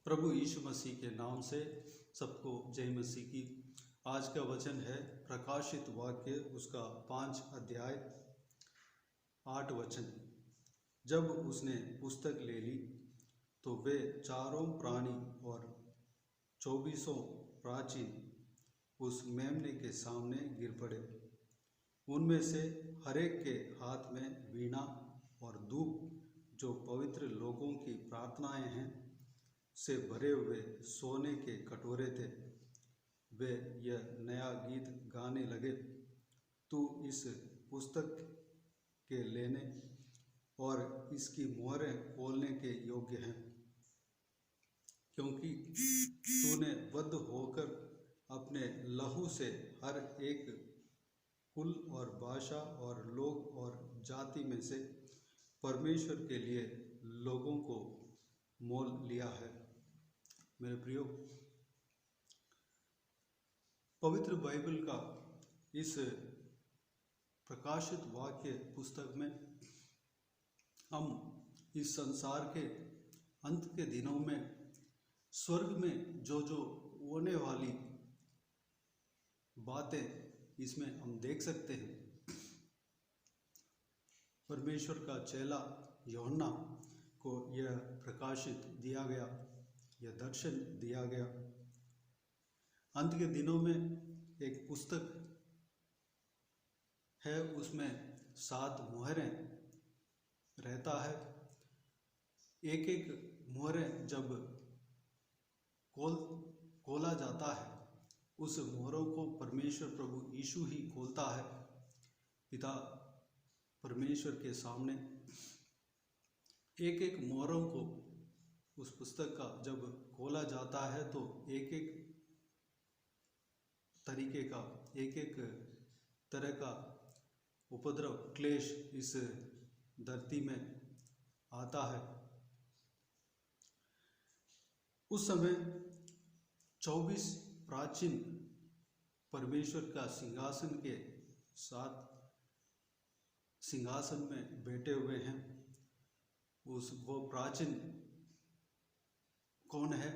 प्रभु यीशु मसीह के नाम से सबको जय मसीह की। आज का वचन है प्रकाशित वाक्य उसका 5 अध्याय 8 वचन। जब उसने पुस्तक ले ली तो वे चारों प्राणी और 24 प्राचीन उस मेमने के सामने गिर पड़े। उनमें से हरेक के हाथ में वीणा और धूप जो पवित्र लोगों की प्रार्थनाएं हैं से भरे हुए सोने के कटोरे थे। वे यह नया गीत गाने लगे, तू इस पुस्तक के लेने और इसकी मोहरें खोलने के योग्य हैं, क्योंकि तूने बद्ध होकर अपने लहू से हर एक कुल और भाषा और लोग और जाति में से परमेश्वर के लिए लोगों को मोल लिया है। मेरे प्रियो, पवित्र बाइबल का इस प्रकाशित वाक्य पुस्तक में हम इस संसार के अंत के दिनों में स्वर्ग में जो होने वाली बातें इसमें हम देख सकते हैं। परमेश्वर का चेला यूहन्ना को यह प्रकाशित दिया गया, यह दर्शन दिया गया। अंत के दिनों में एक पुस्तक है, उसमें 7 मोहरें रहता है। एक एक मोहरें जब खोला जाता है, उस मोहरों को परमेश्वर प्रभु यीशु ही खोलता है। पिता परमेश्वर के सामने एक एक मोहरों को उस पुस्तक का जब खोला जाता है तो एक एक तरीके का, एक एक तरह का उपद्रव क्लेश इस धरती में आता है। उस समय 24 प्राचीन परमेश्वर का सिंहासन के साथ सिंहासन में बैठे हुए हैं। वो प्राचीन कौन है?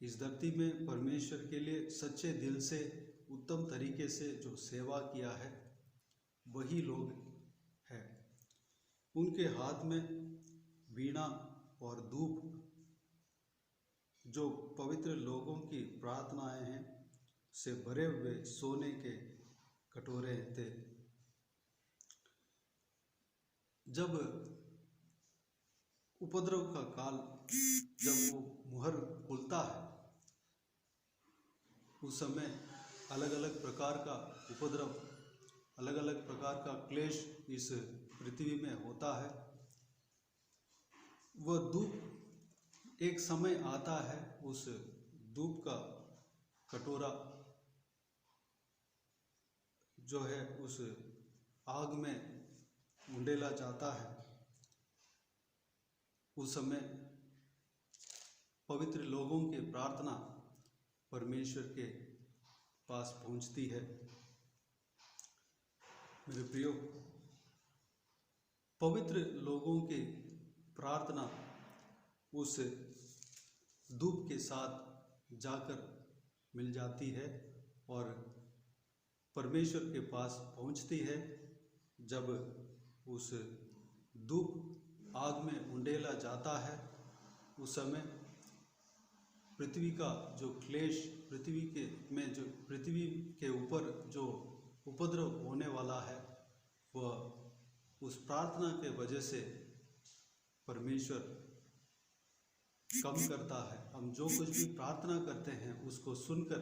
इस धरती में परमेश्वर के लिए सच्चे दिल से उत्तम तरीके से जो सेवा किया है वही लोग हैं। उनके हाथ में वीणा और धूप जो पवित्र लोगों की प्रार्थनाएं हैं से भरे हुए सोने के कटोरे थे। जब उपद्रव का काल, जब वो मुहर खुलता है, उस समय अलग अलग प्रकार का उपद्रव, अलग अलग प्रकार का क्लेश इस पृथ्वी में होता है। वह धूप एक समय आता है, उस धूप का कटोरा जो है उस आग में उंडेला जाता है। उस समय पवित्र लोगों की प्रार्थना परमेश्वर के पास पहुंचती है। मेरे प्रियो, पवित्र लोगों की प्रार्थना उस धूप के साथ जाकर मिल जाती है और परमेश्वर के पास पहुंचती है। जब उस धूप आग में उंडेला जाता है, उस समय पृथ्वी का जो क्लेश, पृथ्वी के ऊपर जो उपद्रव होने वाला है, वह उस प्रार्थना के वजह से परमेश्वर कम करता है। हम जो कुछ भी प्रार्थना करते हैं उसको सुनकर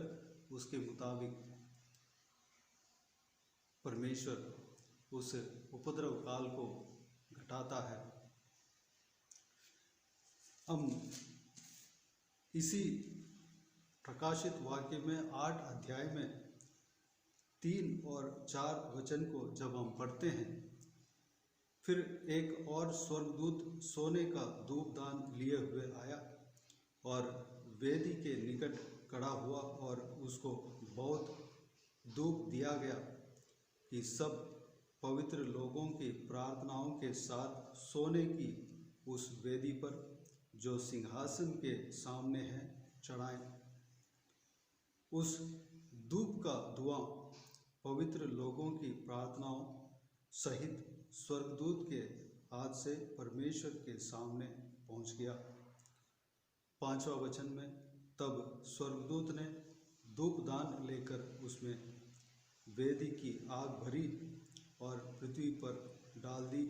उसके मुताबिक परमेश्वर उस उपद्रव काल को घटाता है। हम इसी प्रकाशित वाक्य में 8 अध्याय में 3 और 4 वचन को जब हम पढ़ते हैं, फिर एक और स्वर्गदूत सोने का धूपदान लिए हुए आया और वेदी के निकट खड़ा हुआ और उसको बहुत धूप दिया गया कि सब पवित्र लोगों की प्रार्थनाओं के साथ सोने की उस वेदी पर जो सिंहासन के सामने है चढ़ाएं। उस धूप का धुआं पवित्र लोगों की प्रार्थनाओं सहित स्वर्गदूत के हाथ से परमेश्वर के सामने पहुंच गया। 5वां वचन में, तब स्वर्गदूत ने धूपदान लेकर उसमें वेदी की आग भरी और पृथ्वी पर डाल दी,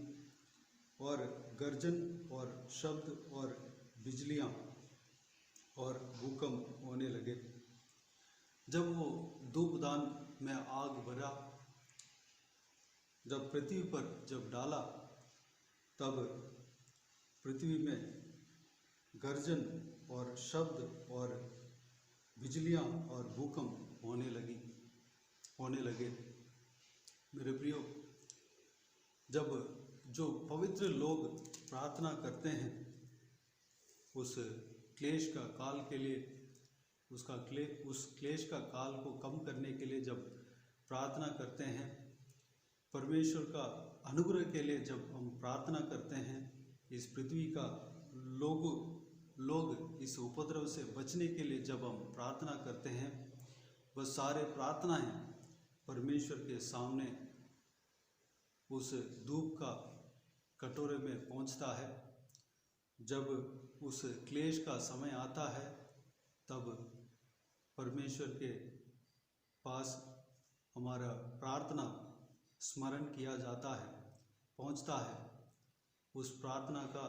और गर्जन और शब्द और बिजलियां और भूकंप होने लगे। जब वो धूपदान में आग भरा, जब पृथ्वी पर जब डाला, तब पृथ्वी में गर्जन और शब्द और बिजलियां और भूकंप होने लगे। मेरे प्रियो, जब जो पवित्र लोग प्रार्थना करते हैं, उस क्लेश का काल के लिए, उस क्लेश का काल को कम करने के लिए जब प्रार्थना करते हैं, परमेश्वर का अनुग्रह के लिए जब हम प्रार्थना करते हैं, इस पृथ्वी का लोग इस उपद्रव से बचने के लिए जब हम प्रार्थना करते हैं, वह सारे प्रार्थनाएं परमेश्वर के सामने उस धूप का कटोरे में पहुंचता है। जब उस क्लेश का समय आता है, तब परमेश्वर के पास हमारा प्रार्थना स्मरण किया जाता है, पहुंचता है। उस प्रार्थना का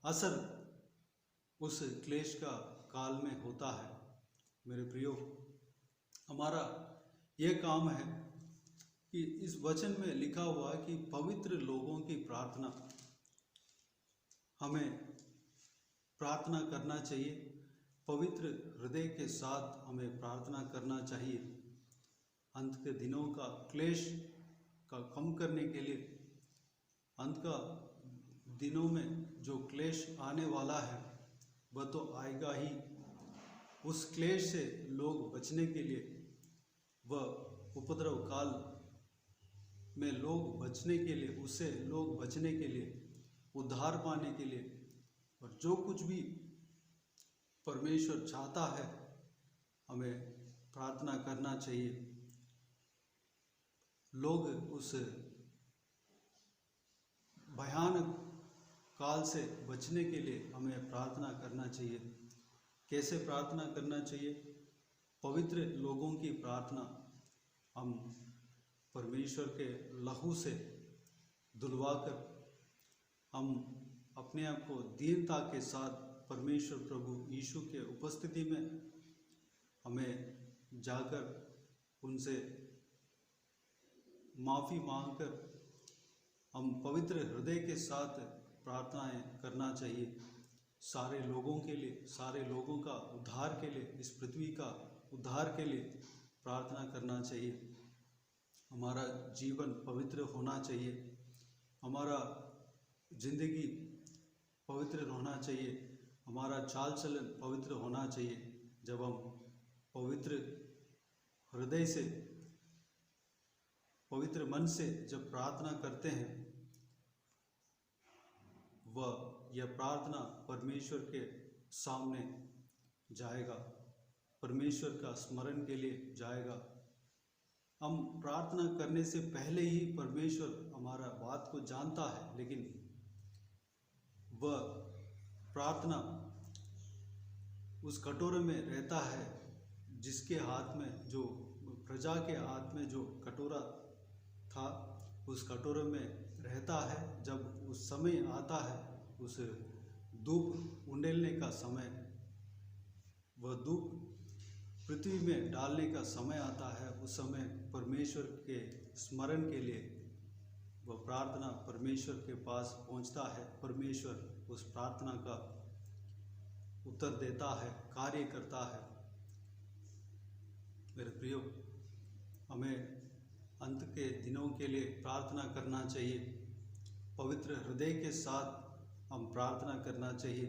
असर उस क्लेश का काल में होता है। मेरे प्रियो, हमारा यह काम है कि इस वचन में लिखा हुआ है कि पवित्र लोगों की प्रार्थना, हमें प्रार्थना करना चाहिए। पवित्र हृदय के साथ हमें प्रार्थना करना चाहिए। अंत के दिनों का क्लेश का कम करने के लिए, अंत का दिनों में जो क्लेश आने वाला है वह तो आएगा ही। उस क्लेश से लोग बचने के लिए, वह उपद्रव काल में लोग बचने के लिए, उससे लोग बचने के लिए, उद्धार पाने के लिए, और जो कुछ भी परमेश्वर चाहता है, हमें प्रार्थना करना चाहिए। लोग उस भयानक काल से बचने के लिए हमें प्रार्थना करना चाहिए। कैसे प्रार्थना करना चाहिए? पवित्र लोगों की प्रार्थना हम परमेश्वर के लहू से धुलवाकर, हम अपने आप को दीनता के साथ परमेश्वर प्रभु यीशु के उपस्थिति में हमें जाकर उनसे माफ़ी मांगकर हम पवित्र हृदय के साथ प्रार्थनाएं करना चाहिए। सारे लोगों के लिए, सारे लोगों का उद्धार के लिए, इस पृथ्वी का उद्धार के लिए प्रार्थना करना चाहिए। हमारा जीवन पवित्र होना चाहिए, हमारा जिंदगी पवित्र होना चाहिए, हमारा चाल चलन पवित्र होना चाहिए। जब हम पवित्र हृदय से, पवित्र मन से जब प्रार्थना करते हैं, यह प्रार्थना परमेश्वर के सामने जाएगा, परमेश्वर का स्मरण के लिए जाएगा। हम प्रार्थना करने से पहले ही परमेश्वर हमारा बात को जानता है, लेकिन वह प्रार्थना उस कटोरे में रहता है, जिसके हाथ में, जो प्रजा के हाथ में जो कटोरा था, उस कटोरे में रहता है। जब उस समय आता है, उस धूप उंडेलने का समय, वह धूप पृथ्वी में डालने का समय आता है, उस समय परमेश्वर के स्मरण के लिए वह प्रार्थना परमेश्वर के पास पहुंचता है। परमेश्वर उस प्रार्थना का उत्तर देता है, कार्य करता है। मेरे प्रियो, हमें अंत के दिनों के लिए प्रार्थना करना चाहिए। पवित्र हृदय के साथ हम प्रार्थना करना चाहिए।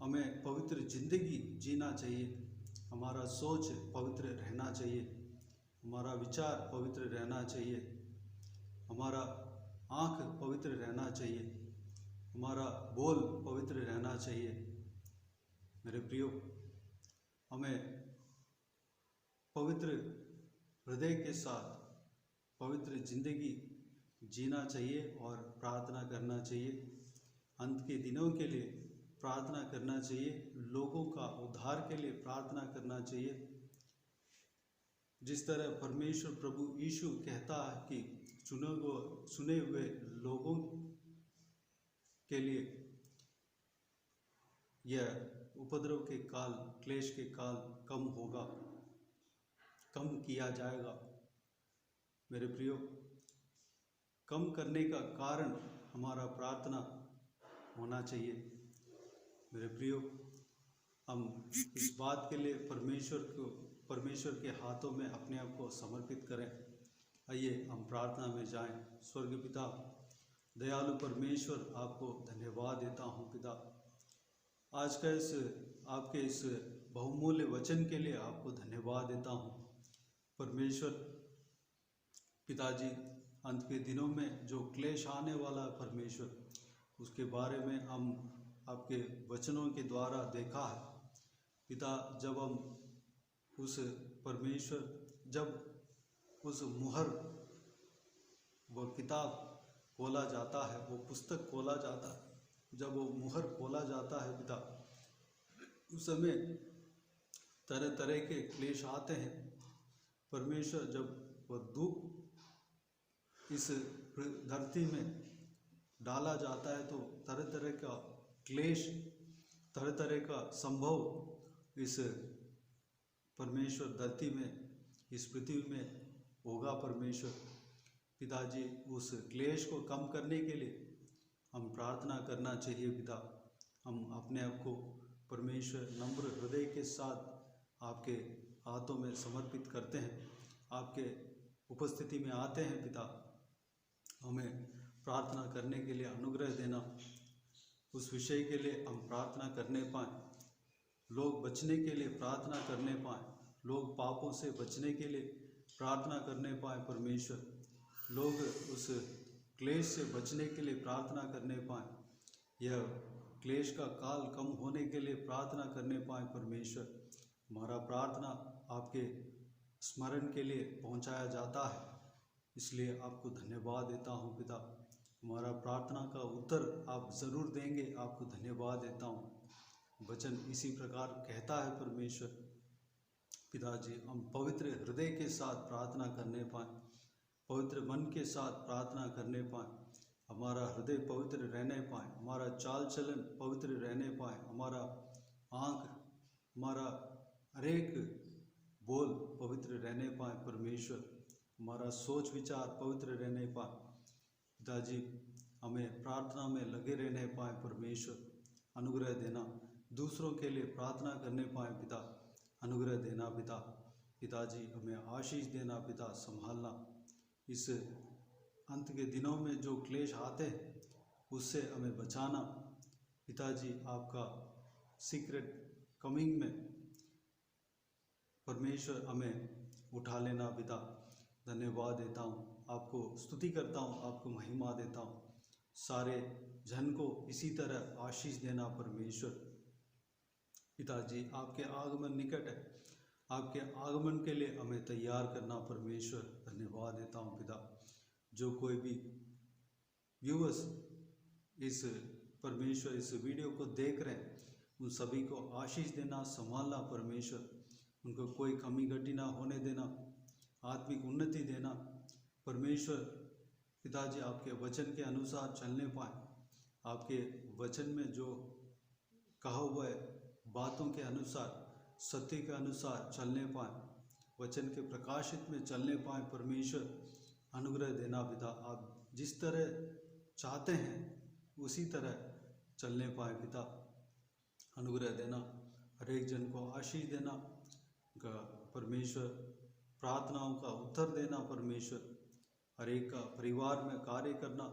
हमें पवित्र जिंदगी जीना चाहिए। हमारा सोच पवित्र रहना चाहिए, हमारा विचार पवित्र रहना चाहिए, हमारा आँख पवित्र रहना चाहिए। हमारा बोल पवित्र रहना चाहिए। मेरे प्रियो, हमें पवित्र हृदय के साथ पवित्र जिंदगी जीना चाहिए और प्रार्थना करना चाहिए। अंत के दिनों के लिए प्रार्थना करना चाहिए, लोगों का उद्धार के लिए प्रार्थना करना चाहिए। जिस तरह परमेश्वर प्रभु यीशु कहता है कि चुने हुए लोगों के लिए यह उपद्रव के काल, क्लेश के काल कम होगा, कम किया जाएगा। मेरे प्रियो, कम करने का कारण हमारा प्रार्थना होना चाहिए। मेरे प्रियो, हम इस बात के लिए परमेश्वर के हाथों में अपने आप को समर्पित करें। आइए हम प्रार्थना में जाएं। स्वर्गीय पिता, दयालु परमेश्वर, आपको धन्यवाद देता हूं पिता। आज का आपके इस बहुमूल्य वचन के लिए आपको धन्यवाद देता हूं परमेश्वर। पिताजी, अंत के दिनों में जो क्लेश आने वाला है परमेश्वर, उसके बारे में हम आपके वचनों के द्वारा देखा है पिता। जब हम उस मुहर, वो किताब खोला जाता है, वो पुस्तक खोला जाता है, जब वो मुहर खोला जाता है पिता, उस समय तरह तरह के क्लेश आते हैं परमेश्वर। जब वह दुख इस धरती में डाला जाता है तो तरह तरह का क्लेश, तरह तरह का संभव इस परमेश्वर धरती में, इस पृथ्वी में होगा परमेश्वर। पिताजी, उस क्लेश को कम करने के लिए हम प्रार्थना करना चाहिए पिता। हम अपने आप को परमेश्वर नम्र हृदय के साथ आपके हाथों में समर्पित करते हैं, आपके उपस्थिति में आते हैं पिता। हमें प्रार्थना करने के लिए अनुग्रह देना, उस विषय के लिए हम प्रार्थना करने पाएँ, लोग बचने के लिए प्रार्थना करने पाएँ, लोग पापों से बचने के लिए प्रार्थना करने पाएँ परमेश्वर, लोग उस क्लेश से बचने के लिए प्रार्थना करने पाएँ, यह क्लेश का काल कम होने के लिए प्रार्थना करने पाएँ परमेश्वर। हमारा प्रार्थना आपके स्मरण के लिए पहुंचाया जाता है, इसलिए आपको धन्यवाद देता हूं पिता। हमारा प्रार्थना का उत्तर आप ज़रूर देंगे, आपको धन्यवाद देता हूं। वचन इसी प्रकार कहता है परमेश्वर। पिताजी, हम पवित्र हृदय के साथ प्रार्थना करने पाएँ, पवित्र मन के साथ प्रार्थना करने पाएँ, हमारा हृदय पवित्र रहने पाएँ, हमारा चाल चलन पवित्र रहने पाएँ, हमारा आँख, हमारा हरेक बोल पवित्र रहने पाएँ परमेश्वर, हमारा सोच विचार पवित्र रहने पाएँ। पिताजी, हमें प्रार्थना में लगे रहने पाएँ परमेश्वर, अनुग्रह देना, दूसरों के लिए प्रार्थना करने पाएँ पिता, अनुग्रह देना पिता। पिताजी, हमें आशीष देना पिता, संभालना। इस अंत के दिनों में जो क्लेश आते हैं उससे हमें बचाना पिताजी। आपका सीक्रेट कमिंग में परमेश्वर हमें उठा लेना पिता। धन्यवाद देता हूँ, आपको स्तुति करता हूँ, आपको महिमा देता हूँ। सारे जन को इसी तरह आशीष देना परमेश्वर। पिताजी, आपके आगमन निकट है, आपके आगमन के लिए हमें तैयार करना परमेश्वर। धन्यवाद देता हूँ पिता। जो कोई भी व्यूअर्स इस वीडियो को देख रहे हैं, उन सभी को आशीष देना, संभालना परमेश्वर। उनको कोई कमी घटी ना होने देना, आत्मिक उन्नति देना परमेश्वर। पिताजी, आपके वचन के अनुसार चलने पाएँ, आपके वचन में जो कहा हुआ है बातों के अनुसार, सत्य के अनुसार चलने पाएँ, वचन के प्रकाशित में चलने पाएँ परमेश्वर। अनुग्रह देना पिता। आप जिस तरह चाहते हैं उसी तरह चलने पाएँ पिता, अनुग्रह देना। हर एक जन को आशीष देना परमेश्वर, प्रार्थनाओं का उत्तर देना परमेश्वर। हर एक का परिवार में कार्य करना,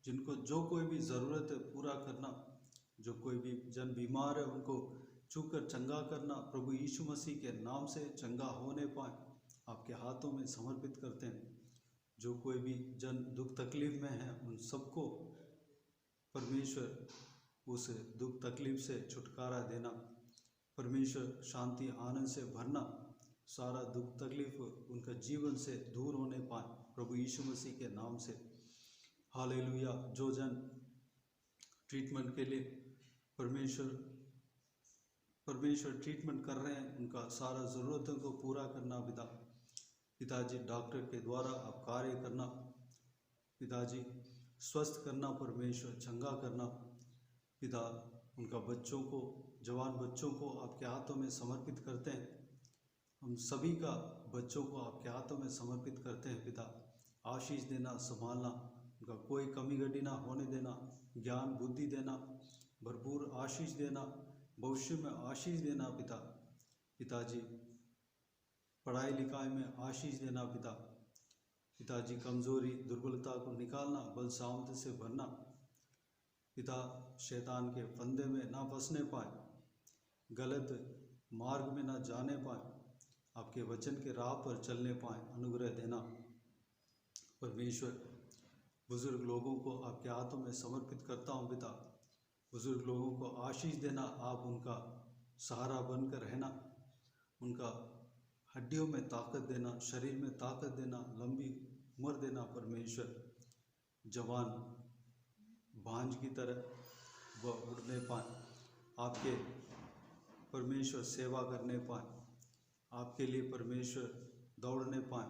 जिनको जो कोई भी ज़रूरत है पूरा करना, जो कोई भी जन बीमार है उनको छूकर चंगा करना। प्रभु यीशु मसीह के नाम से चंगा होने पाए, आपके हाथों में समर्पित करते हैं। जो कोई भी जन दुख तकलीफ में है उन सबको परमेश्वर उस दुख तकलीफ से छुटकारा देना, परमेश्वर शांति आनंद से भरना, सारा दुख तकलीफ उनका जीवन से दूर होने पाए प्रभु यीशु मसीह के नाम से। हालेलुया। जो जन ट्रीटमेंट के लिए परमेश्वर ट्रीटमेंट कर रहे हैं, उनका सारा ज़रूरतों को पूरा करना पिताजी, डॉक्टर के द्वारा आप कार्य करना पिताजी, स्वस्थ करना परमेश्वर, चंगा करना पिता। उनका बच्चों को, जवान बच्चों को आपके हाथों में समर्पित करते हैं। हम सभी का बच्चों को आपके हाथों में समर्पित करते हैं पिता। आशीष देना, संभालना, उनका कोई कमी घटी ना होने देना, ज्ञान बुद्धि देना, भरपूर आशीष देना, भविष्य में आशीष देना पिताजी, पढ़ाई लिखाई में आशीष देना पिताजी, कमज़ोरी दुर्बलता को निकालना, बल सामर्थ्य से भरना पिता। शैतान के फंदे में ना फंसने पाए, गलत मार्ग में ना जाने पाए, आपके वचन के राह पर चलने पाए, अनुग्रह देना परमेश्वर। बुजुर्ग लोगों को आपके हाथों में समर्पित करता हूँ पिता। बुजुर्ग लोगों को आशीष देना, आप उनका सहारा बनकर रहना, उनका हड्डियों में ताकत देना, शरीर में ताकत देना, लंबी उम्र देना परमेश्वर। जवान भांज की तरह वह उड़ने पाए, आपके परमेश्वर सेवा करने पाए, आपके लिए परमेश्वर दौड़ने पाए,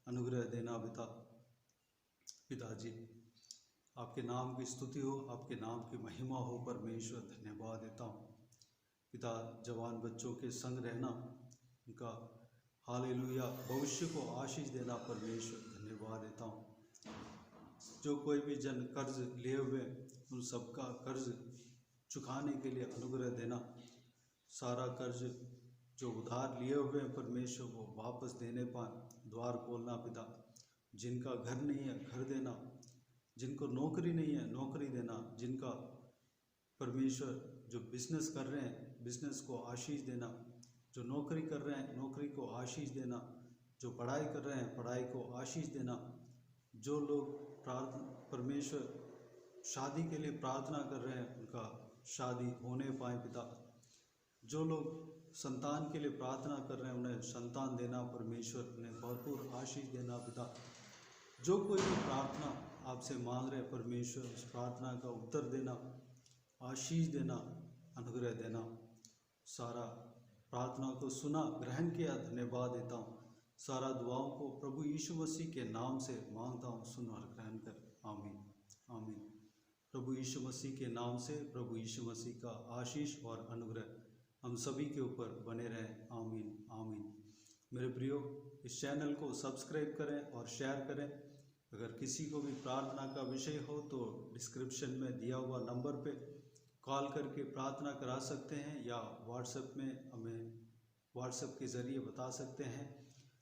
अनुग्रह देना पिताजी। आपके नाम की स्तुति हो, आपके नाम की महिमा हो परमेश्वर। धन्यवाद देता हूँ पिता। जवान बच्चों के संग रहना, उनका हालेलुया भविष्य को आशीष देना परमेश्वर। धन्यवाद देता हूँ। जो कोई भी जन कर्ज लिए हुए, उन सबका कर्ज चुकाने के लिए अनुग्रह देना, सारा कर्ज जो उधार लिए हुए हैं परमेश्वर वो वापस देने पाए, द्वार खोलना पिता। जिनका घर नहीं है घर देना, जिनको नौकरी नहीं है नौकरी देना, जिनका परमेश्वर जो बिजनेस कर रहे हैं बिजनेस को आशीष देना, जो नौकरी कर रहे हैं नौकरी को आशीष देना, जो पढ़ाई कर रहे हैं पढ़ाई को आशीष देना, जो लोग परमेश्वर शादी के लिए प्रार्थना कर रहे हैं उनका शादी होने पाए पिता। जो लोग संतान के लिए प्रार्थना कर रहे हैं उन्हें संतान देना परमेश्वर, उन्हें भरपूर आशीष देना पिता। जो कोई भी प्रार्थना आपसे मांग रहे परमेश्वर, उस प्रार्थना का उत्तर देना, आशीष देना, अनुग्रह देना। सारा प्रार्थना को सुना, ग्रहण किया, धन्यवाद देता हूँ। सारा दुआओं को प्रभु यीशु मसीह के नाम से मांगता हूँ, सुन और ग्रहण कर। आमीन आमीन। प्रभु यीशु मसीह के नाम से प्रभु यीशु मसीह का आशीष और अनुग्रह हम सभी के ऊपर बने रहें। आमीन आमीन। मेरे प्रियो, इस चैनल को सब्सक्राइब करें और शेयर करें। अगर किसी को भी प्रार्थना का विषय हो तो डिस्क्रिप्शन में दिया हुआ नंबर पे कॉल करके प्रार्थना करा सकते हैं, या व्हाट्सएप में हमें व्हाट्सएप के ज़रिए बता सकते हैं।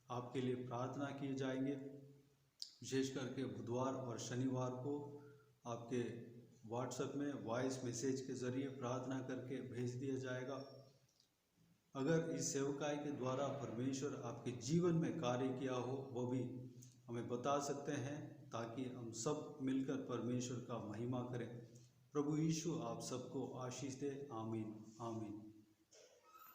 आपके लिए प्रार्थना किए जाएंगे। विशेष करके बुधवार और शनिवार को आपके व्हाट्सएप में वॉइस मैसेज के ज़रिए प्रार्थना करके भेज दिया जाएगा। अगर इस सेवकाई के द्वारा परमेश्वर आपके जीवन में कार्य किया हो वो भी हमें बता सकते हैं, ताकि हम सब मिलकर परमेश्वर का महिमा करें। प्रभु यीशु आप सबको आशीष दे। आमीन आमीन।